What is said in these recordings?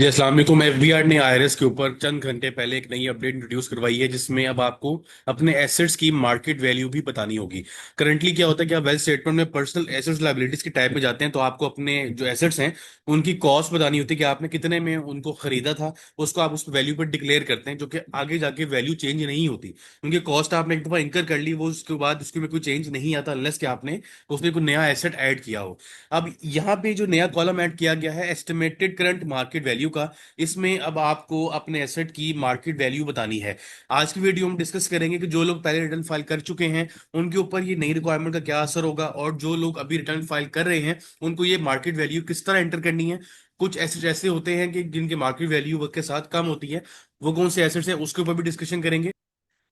जी अस्सलाम वालेकुम। एफबीआर ने आईआरएस के ऊपर चंद घंटे पहले एक नई अपडेट इंट्रोड्यूस करवाई है, जिसमें अब आपको अपने एसेट्स की मार्केट वैल्यू भी बतानी होगी। करंटली क्या होता है कि आप वेल्थ स्टेटमेंट में पर्सनल एसेट्स लायबिलिटीज के टाइप में जाते हैं, तो आपको अपने जो एसेट्स हैं उनकी कॉस्ट बतानी होती है कि आपने कितने में उनको खरीदा था। उसको आप उस वैल्यू पर डिक्लेयर करते हैं, जो कि आगे जाके वैल्यू चेंज नहीं होती। उनकी कॉस्ट आपने एक दफा इंकर कर ली, वो उसके बाद उसके में कोई चेंज नहीं आता अनलेस कि आपने उसमें कोई नया एसेट ऐड किया हो। अब यहाँ पे जो नया कॉलम ऐड किया गया है एस्टिमेटेड करंट मार्केट वैल्यू का, इसमें अब आपको अपने एसेट की मार्केट वैल्यू बतानी है। आज की वीडियो में डिस्कस करेंगे कि जो लोग पहले रिटर्न फाइल कर चुके हैं उनके ऊपर ये नई रिक्वायरमेंट का क्या असर होगा, और जो लोग अभी रिटर्न फाइल कर रहे हैं उनको ये मार्केट वैल्यू किस तरह एंटर करनी है। कुछ एसेट ऐसे होते हैं कि जिनकी मार्केट वैल्यू वक्त के साथ कम होती है, वो कौन से एसेट्स हैं उसके ऊपर भी डिस्कशन करेंगे।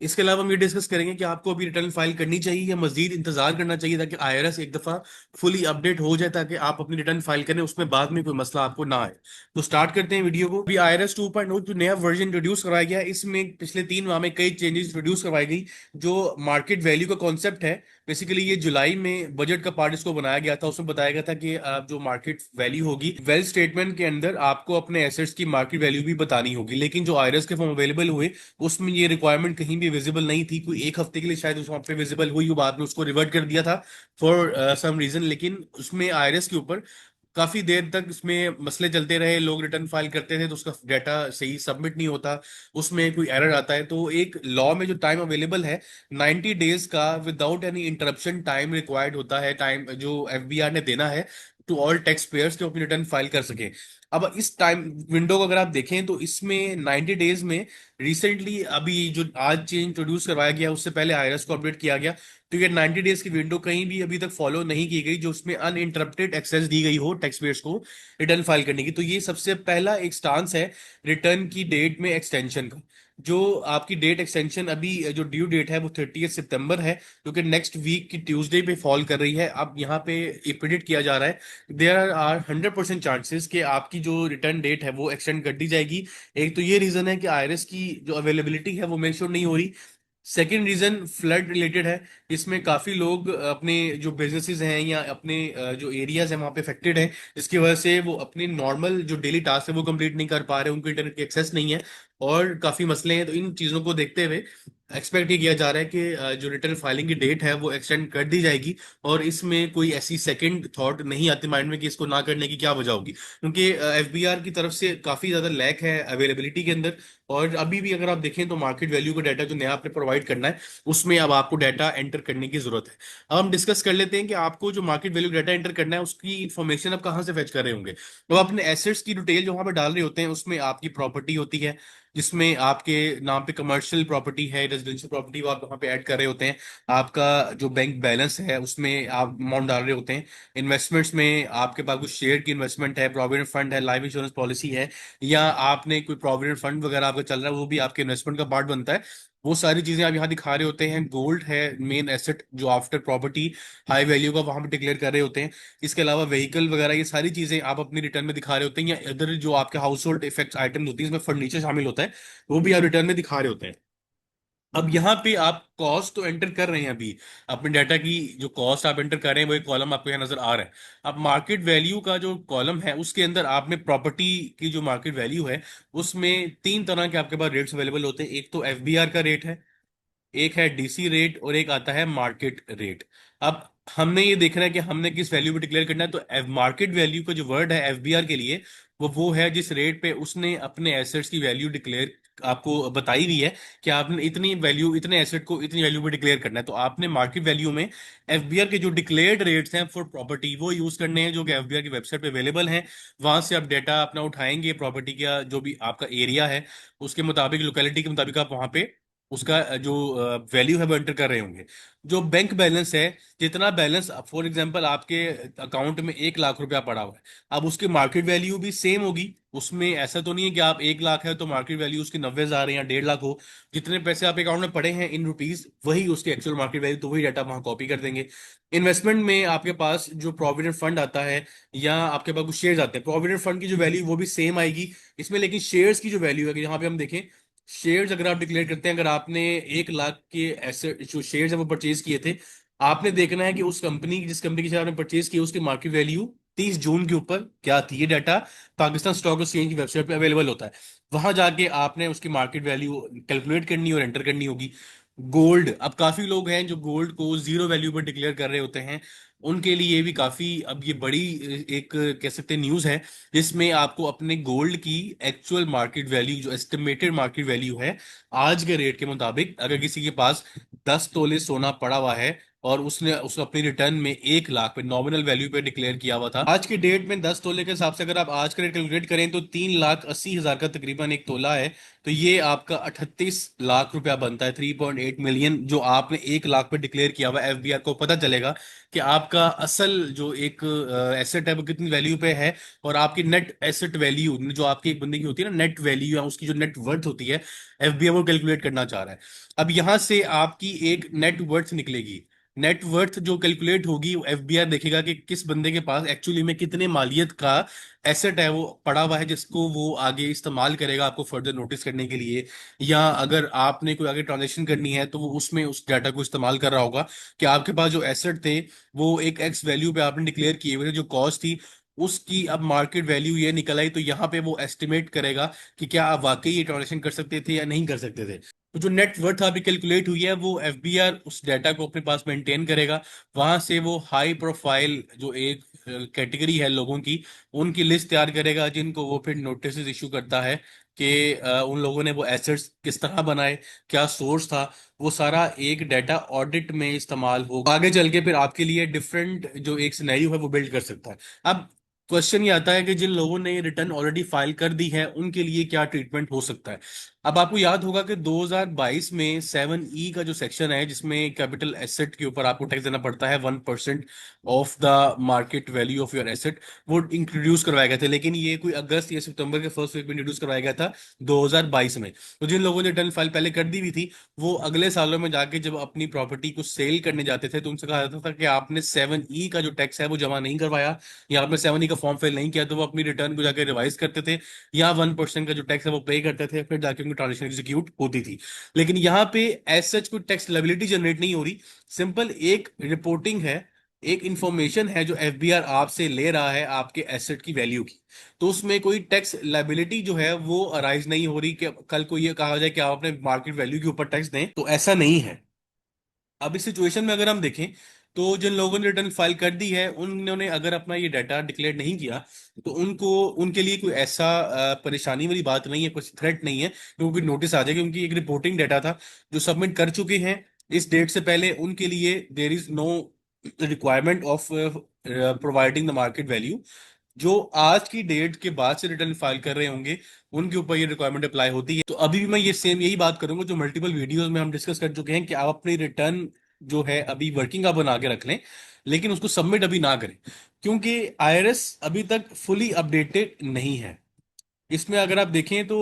इसके अलावा हम ये डिस्कस करेंगे कि आपको अभी रिटर्न फाइल करनी चाहिए या मजीद इंतजार करना चाहिए, ताकि आईआरएस एक दफा फुली अपडेट हो जाए, ताकि आप अपनी रिटर्न फाइल करें उसमें बाद में कोई मसला आपको ना आए। तो स्टार्ट करते हैं वीडियो को। अभी आईआरएस 2.0 जो नया वर्जन इंट्रोड्यूस करवाया गया है, इसमें पिछले 3 माह में कई चेंजेस इंट्रोड्यूस करवाई गई। जो मार्केट वैल्यू का कॉन्सेप्ट है, बेसिकली ये जुलाई में बजट का पार्ट इसको बनाया गया था। उसमें बताया गया था कि जो मार्केट वैल्यू होगी वेल्थ स्टेटमेंट के अंदर आपको अपने एसेट्स की मार्केट वैल्यू भी बतानी होगी। लेकिन जो आईआरएस के फॉर्म अवेलेबल हुए उसमें ये रिक्वायरमेंट कहीं भी विजिबल नहीं थी। कोई एक हफ्ते के लिए शायद उस वहां पे विजिबल हुई, वो बाद में उसको रिवर्ट कर दिया था फॉर सम रीजन। लेकिन उसमें आईआरएस के ऊपर काफी देर तक इसमें मसले चलते रहे। लोग रिटर्न फाइल करते थे तो उसका डाटा सही सबमिट नहीं होता, उसमें कोई एरर आता है। तो एक लॉ में जो टाइम अवेलेबल है 90 डेज का without any interruption time required होता है, टाइम जो एफबीआर ने देना है टू ऑल टैक्स पेयर्स जो अपनी रिटर्न फाइल कर सके। अब इस टाइम विंडो को अगर आप देखें तो इसमें 90 डेज में रिसेंटली अभी जो आज चेंज इंट्रोड्यूस करवाया गया उससे पहले आईआरएस को अपडेट किया गया। तो ये 90 डेज की विंडो कहीं भी अभी तक फॉलो नहीं की गई, जो उसमें अनइंटरप्टेड एक्सेस दी गई हो टैक्स पेयर्स को रिटर्न फाइल करने की। तो ये सबसे पहला एक स्टांस है रिटर्न की डेट में एक्सटेंशन का। जो आपकी डेट एक्सटेंशन अभी जो ड्यू डेट है वो 30 सितंबर है, जो कि नेक्स्ट वीक की ट्यूसडे पे फॉल कर रही है। अब यहाँ पे प्रिडिक्ट किया जा रहा है देयर आर 100% चांसेस कि आपकी जो रिटर्न डेट है वो एक्सटेंड कर दी जाएगी। एक तो ये रीजन है कि आईआरएस की जो अवेलेबिलिटी है वो मेक श्योर नहीं हो रही। सेकेंड रीजन फ्लड रिलेटेड है। इसमें काफी लोग अपने जो बिजनेसेस हैं या अपने जो एरियाज हैं वहां पे अफेक्टेड हैं, जिसकी वजह से वो अपनी नॉर्मल जो डेली टास्क है वो कंप्लीट नहीं कर पा रहे, उनको इंटरनेट की एक्सेस नहीं है और काफी मसले हैं। तो इन चीजों को देखते हुए एक्सपेक्ट ये किया जा रहा है कि जो रिटर्न फाइलिंग की डेट है वो एक्सटेंड कर दी जाएगी। और इसमें कोई ऐसी सेकंड थॉट नहीं आती माइंड में कि इसको ना करने की क्या वजह होगी, क्योंकि एफबीआर की तरफ से काफी ज्यादा लैक है अवेलेबिलिटी के अंदर। और अभी भी अगर आप देखें तो मार्केट वैल्यू का डाटा जो नया आपने प्रोवाइड करना है उसमें अब आपको डाटा एंटर करने की जरूरत है। अब हम डिस्कस कर लेते हैं कि आपको जो मार्केट वैल्यू डाटा एंटर करना है उसकी इन्फॉर्मेशन आप कहाँ से फेच कर रहे होंगे। तो आप अपने एसेट्स की डिटेल जो वहां पर डाल रहे होते हैं उसमें आपकी प्रॉपर्टी होती है, जिसमें आपके नाम पे कमर्शियल प्रॉपर्टी है, रेजिडेंशियल प्रॉपर्टी वो आप वहां पे ऐड कर रहे होते हैं। आपका जो बैंक बैलेंस है उसमें आप अमाउंट डाल रहे होते हैं। इन्वेस्टमेंट्स में आपके पास कुछ शेयर की इन्वेस्टमेंट है, प्रोविडेंट फंड है, लाइफ इंश्योरेंस पॉलिसी है, या आपने कोई प्रोविडेंट फंड वगैरह आपका चल रहा है वो भी आपके इन्वेस्टमेंट का पार्ट बनता है। वो सारी चीजें आप यहाँ दिखा रहे होते हैं। गोल्ड है मेन एसेट जो आफ्टर प्रॉपर्टी हाई वैल्यू का वहां पे डिक्लेयर कर रहे होते हैं। इसके अलावा व्हीकल वगैरह ये सारी चीजें आप अपनी रिटर्न में दिखा रहे होते हैं, या इधर जो आपके हाउस होल्ड इफेक्ट्स आइटम होती है इसमें फर्नीचर शामिल होता है, वो भी आप रिटर्न में दिखा रहे होते हैं। अब यहाँ पे आप कॉस्ट तो एंटर कर रहे हैं अभी, अपने डाटा की जो कॉस्ट आप एंटर कर रहे हैं वो एक कॉलम आपको यहाँ नजर आ रहा है। अब मार्केट वैल्यू का जो कॉलम है उसके अंदर आपने प्रॉपर्टी की जो मार्केट वैल्यू है उसमें 3 तरह के आपके पास रेट्स अवेलेबल होते हैं। एक तो एफबीआर का रेट है, एक है डीसी रेट, और एक आता है मार्केट रेट। अब हमने ये देखना है कि हमने किस वैल्यू पे डिक्लेयर करना है। तो मार्केट वैल्यू का जो वर्ड है एफबीआर के लिए वो है जिस रेट पे उसने अपने एसेट्स की वैल्यू डिक्लेयर आपको बताई हुई है कि आपने इतनी वैल्यू इतने एसेट को इतनी वैल्यू पे डिक्लेयर करना है। तो आपने मार्केट वैल्यू में एफबीआर के जो डिक्लेयर्ड रेट्स हैं फॉर प्रॉपर्टी वो यूज करने हैं, जो कि एफबीआर की वेबसाइट पे अवेलेबल हैं। वहां से आप डेटा अपना उठाएंगे, प्रॉपर्टी का जो भी आपका एरिया है उसके मुताबिक, लोकेलिटी के मुताबिक आप वहां पे उसका जो वैल्यू है वो एंटर कर रहे होंगे। जो बैंक बैलेंस है, जितना बैलेंस फॉर एग्जांपल आपके अकाउंट में 1 लाख रुपया पड़ा हुआ है, अब उसकी मार्केट वैल्यू भी सेम होगी। उसमें ऐसा तो नहीं है कि आप 1 लाख है तो मार्केट वैल्यू उसकी 90 हजार है या 1.5 लाख हो। जितने पैसे आपके अकाउंट में पड़े हैं इन रुपीज वही उसकी एक्चुअल मार्केट वैल्यू, तो वही डाटा वहां कॉपी कर देंगे। इन्वेस्टमेंट में आपके पास जो प्रोविडेंट फंड आता है या आपके पास कुछ शेयर्स आते हैं, प्रोविडेंट फंड की जो वैल्यू वो भी सेम आएगी इसमें। लेकिन शेयर्स की जो वैल्यू है, कि यहाँ पे हम देखें शेयर्स अगर आप डिक्लेयर करते हैं, अगर आपने 1 लाख के ऐसे जो शेयर्स है वो परचेज किए थे, आपने देखना है कि उस कंपनी जिस कंपनी के शेयर आपने परचेज किए उसकी मार्केट वैल्यू 30 जून के ऊपर क्या थी ये डाटा, पाकिस्तान स्टॉक एक्सचेंज की वेबसाइट पे अवेलेबल होता है। वहां जाके आपने उसकी मार्केट वैल्यू कैलकुलेट करनी और एंटर करनी होगी। गोल्ड, अब काफी लोग हैं जो गोल्ड को जीरो वैल्यू पर डिक्लेयर कर रहे होते हैं, उनके लिए भी काफी अब ये बड़ी एक कह सकते हैं न्यूज है, जिसमें आपको अपने गोल्ड की एक्चुअल मार्केट वैल्यू, जो एस्टिमेटेड मार्केट वैल्यू है आज के रेट के मुताबिक, अगर किसी के पास 10 तोले सोना पड़ा हुआ है और उसने उसको अपनी रिटर्न में 1 लाख पे नॉमिनल वैल्यू पे डिक्लेयर किया हुआ था, आज के डेट में 10 तोले के हिसाब से अगर आप आज का रेट कैलकुलेट करें तो 3,80,000 का तकरीबन एक तोला है। तो ये आपका 38 लाख रुपया बनता है, 3.8 मिलियन, जो आपने 1 लाख पे डिक्लेयर किया हुआ है। एफबीआर को पता चलेगा कि आपका असल जो एक एसेट है वो कितनी वैल्यू पे है, और आपकी नेट एसेट वैल्यू जो आपकी एक बंदे की होती है ना, नेट वैल्यू या उसकी जो नेट वर्थ होती है, एफबीआई वो कैलकुलेट करना चाह रहा है। अब यहां से आपकी एक नेट वर्थ निकलेगी। नेट वर्थ जो कैलकुलेट होगी, एफबीआई देखेगा कि किस बंदे के पास एक्चुअली में कितने मालियत का एसेट है वो पड़ा हुआ है, जिसको वो आगे इस्तेमाल करेगा आपको फर्दर नोटिस करने के लिए, या अगर आपने कोई आगे ट्रांजेक्शन करनी है तो वो उसमें उस डाटा को इस्तेमाल कर रहा होगा कि आपके पास जो एसेट थे वो एक एक्स वैल्यू पे आपने डिक्लेयर किए हुए थे, जो कॉस्ट थी उसकी अब मार्केट वैल्यू ये निकल आई, तो यहाँ पे वो एस्टिमेट करेगा कि क्या आप वाकई ये ट्रांजेक्शन कर सकते थे या नहीं कर सकते थे। तो जो नेट वर्थ अभी कैलकुलेट हुई है वो एफबीआर उस डाटा को अपने पास मेंटेन करेगा। वहां से वो हाई प्रोफाइल जो एक कैटेगरी है लोगों की, उनकी लिस्ट तैयार करेगा, जिनको वो फिर नोटिस इशू करता है कि उन लोगों ने वो एसेट्स किस तरह बनाए, क्या सोर्स था, वो सारा एक डाटा ऑडिट में इस्तेमाल होगा। आगे चल के फिर आपके लिए डिफरेंट जो एक सिनेरियो है वो बिल्ड कर सकता है। अब क्वेश्चन ये आता है कि जिन लोगों ने रिटर्न ऑलरेडी फाइल कर दी है उनके लिए क्या ट्रीटमेंट हो सकता है। अब आपको याद होगा कि 2022 में 7E का जो सेक्शन है, जिसमें कैपिटल एसेट के ऊपर आपको टैक्स देना पड़ता है 1% of the market value of your asset, वो इंट्रोड्यूस करवाए गए थे। लेकिन ये कोई अगस्त या सितंबर के फर्स्ट वीक में इंट्रोड्यूस करवाया गया था 2022 में। तो जिन लोगों ने रिटर्न फाइल पहले कर दी हुई थी, वो अगले सालों में जाके जब अपनी प्रॉपर्टी को सेल करने जाते थे तो उनसे कहा जाता था कि आपने 7E का जो टैक्स है वो जमा नहीं करवाया, या आपने 7E का फॉर्म फिल नहीं किया, तो वो अपनी रिटर्न को जाके रिवाइज करते थे, या 1% का जो टैक्स है वो पे करते थे, फिर जाके उनकी ट्रांजेक्शन एग्जीक्यूट होती थी। लेकिन यहाँ पे एज सच कोई टैक्स लायबिलिटी जनरेट नहीं हो रही, सिंपल एक रिपोर्टिंग है, एक इंफॉर्मेशन है जो एफबीआर आपसे ले रहा है आपके एसेट की वैल्यू की। तो उसमें कोई टैक्स लायबिलिटी जो है वो अराइज नहीं हो रही कि कल को ये कहा जाए कि आप अपने मार्केट वैल्यू के ऊपर टैक्स दें, तो ऐसा नहीं है। अब इस सिचुएशन में अगर हम देखें तो जिन लोगों ने रिटर्न फाइल कर दी है उन्होंने अगर अपना ये डाटा डिक्लेयर नहीं किया, तो उनको उनके लिए कोई ऐसा परेशानी वाली बात नहीं है, कुछ थ्रेट नहीं है, क्योंकि नोटिस आ जाएगा, क्योंकि एक रिपोर्टिंग डाटा था जो सबमिट कर चुके हैं इस डेट से पहले, उनके लिए there is no requirement of providing the market value. जो आज की डेट के बाद से रिटर्न फाइल कर रहे होंगे उनके ऊपर ये रिक्वायरमेंट अप्लाई होती है। तो अभी भी मैं ये सेम यही बात करूंगा जो मल्टीपल वीडियोस में हम डिस्कस कर चुके हैं, कि आप अपनी रिटर्न जो है अभी वर्किंग आप बना के रख लें, लेकिन उसको सबमिट अभी ना करें, क्योंकि आईआरएस अभी तक फुली अपडेटेड नहीं है। इसमें अगर आप देखें तो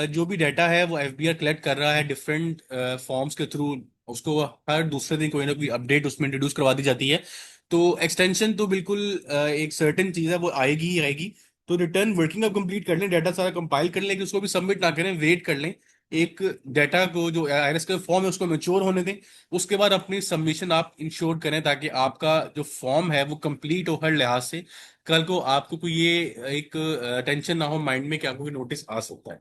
जो भी डाटा है वो एफबीआर कलेक्ट कर रहा है डिफरेंट फॉर्म्स के थ्रू, उसको हर दूसरे दिन कोई ना कोई अपडेट उसमें इंट्रोड्यूस करवा दी जाती है। तो एक्सटेंशन तो बिल्कुल एक सर्टेन चीज है, वो आएगी ही आएगी। तो रिटर्न वर्किंग आप कंप्लीट कर लें, डाटा सारा कंपाइल कर लें, कि उसको भी सबमिट ना करें, वेट कर लें, एक डाटा को जो आईआरएस का फॉर्म है उसको मैच्योर होने दें, उसके बाद अपनी सबमिशन आप इंश्योर करें, ताकि आपका जो फॉर्म है वो कंप्लीट हो हर लिहाज से। कल को आपको कोई ये एक टेंशन ना हो माइंड में कि आपको कोई नोटिस आ सकता है।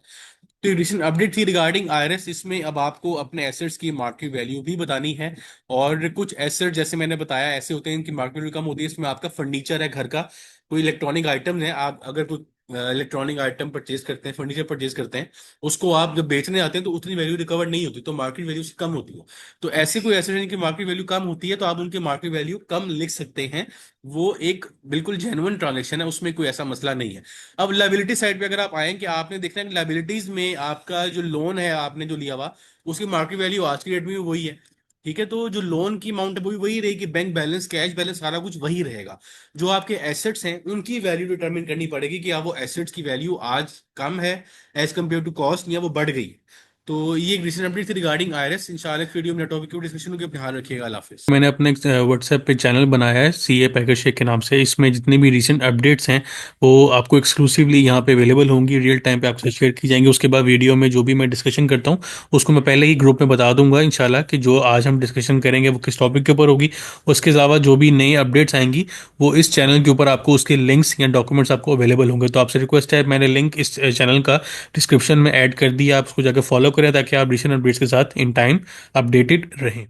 तो रिसेंट अपडेट थी रिगार्डिंग आईआरएस, इसमें अब आपको अपने एसेट्स की मार्केट वैल्यू भी बतानी है। और कुछ एसेट जैसे मैंने बताया ऐसे होते हैं इनकी मार्केट वैल्यू कम होती है, इसमें आपका फर्नीचर है घर का, कोई इलेक्ट्रॉनिक आइटम है, आप अगर कोई इलेक्ट्रॉनिक आइटम परचेज करते हैं, फर्नीचर परचेज करते हैं, उसको आप जब बेचने आते हैं तो उतनी वैल्यू रिकवर नहीं होती, तो मार्केट वैल्यू से कम होती है। तो ऐसे कोई एसेट जिनकी मार्केट वैल्यू कम होती है तो आप उनकी मार्केट वैल्यू कम लिख सकते हैं, वो एक बिल्कुल जेन्युइन ट्रांजेक्शन है, उसमें कोई ऐसा मसला नहीं है। अब लाइबिलिटी साइड पे अगर आप आए कि आपने देखना है कि लाइबिलिटीज में आपका जो लोन है आपने जो लिया हुआ, उसकी मार्केट वैल्यू आज की डेट में भी वही है, ठीक है। तो जो लोन की अमाउंट है वो भी वही रहेगी, बैंक बैलेंस, कैश बैलेंस, सारा कुछ वही रहेगा। जो आपके एसेट्स हैं उनकी वैल्यू डिटरमिन करनी पड़ेगी कि आप वो एसेट्स की वैल्यू आज कम है एज कम्पेयर टू कॉस्ट, या वो बढ़ गई है। तो ये एक रिसेंट अपडेट थी रिगार्डिंग आईआरएस। इंशाल्लाह इस वीडियो में टॉपिक की डिस्कशन होगी। अपना ध्यान रखिएगा। अल्लाह हाफिज। मैंने अपने व्हाट्सएप पे चैनल बनाया है सीए पैकेज शेख के नाम से। इसमें जितनी भी रिसेंट अपडेट्स हैं वो आपको एक्सक्लूसिवली यहाँ पे अवेलेबल होंगी, रियल टाइम पे आपसे शेयर की जाएंगी। उसके बाद वीडियो में जो भी मैं डिस्कशन करता हूँ उसको मैं पहले ही ग्रुप में बता दूंगा इंशाल्लाह कि जो आज हम डिस्कशन करेंगे वो किस टॉपिक के ऊपर होगी। उसके अलावा जो भी नई अपडेट्स आएंगी वो इस चैनल के ऊपर आपको उसके लिंक्स या डॉक्यूमेंट्स आपको अवेलेबल होंगे। तो आपसे रिक्वेस्ट है, मैंने लिंक इस चैनल का डिस्क्रिप्शन में ऐड कर दिया, आप उसको जाकर फॉलो करें ताकि आप रिसेंट अपडेट्स के साथ इन टाइम अपडेटेड रहें।